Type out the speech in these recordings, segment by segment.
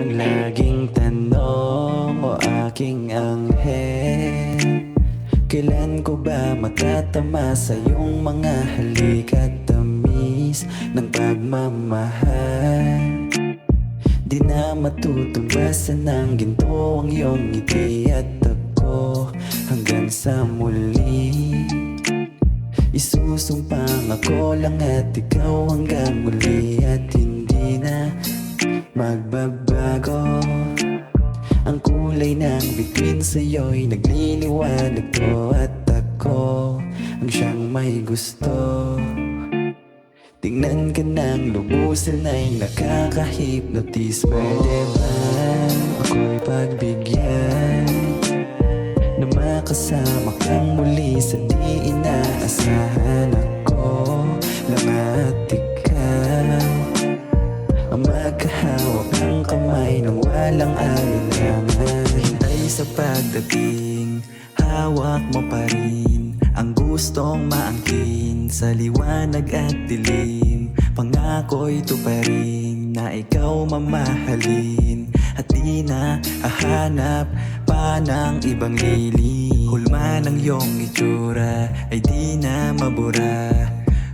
ang laging tanong, o aking anghel, kailan ko ba matatama sa iyong mga halik at tamis ng pagmamahal? Di na matutumbasan ng ginto ang iyong ngiti at ako hanggang sa muli. Isusumpang ako lang at ikaw hanggang muli, at hindi na magbabago. Ang kulay ng bituin sa'yo'y nagliliwanag ko, at ako ang siyang may gusto. Tingnan ka ng lubusan ay nakaka-hypnotize. Pwede ba ako'y pagbigyan na makasama kang muli sa di inaasahan? Ako lang at ikaw ang magkahawak ng kamay nang walang alinlangan. Hintay sa pagdating, hawak mo pa rin ang gustong maangkin sa liwanag at dilim. Pangako'y tuparin na ikaw mamahalin, at di na hahanap pa ng ibang lilim. Hulma ng iyong itsura ay di na mabura,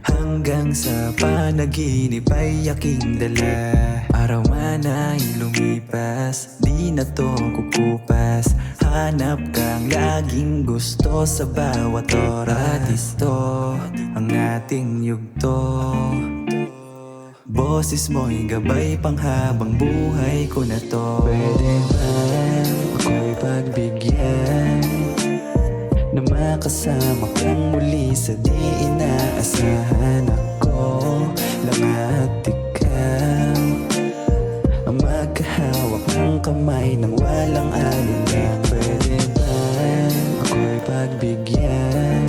hanggang sa panaginip ay aking dala. Araw man ay lumipas, di na to kukupas. Hanap kang laging gusto sa bawat oras. Ito ang ating yugto. Boses mo'y gabay panghabang buhay ko na to. Pwede ba ako'y pagbigyan na makasama kang muli sa di inaasahan? Ako lang at ikaw ang magkahawak ng kamay nang walang alinlangan. Pwede ba ako'y pagbigyan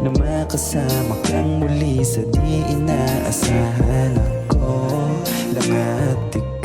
na makasama kang muli sa di inaasahan? Ako lang at ikaw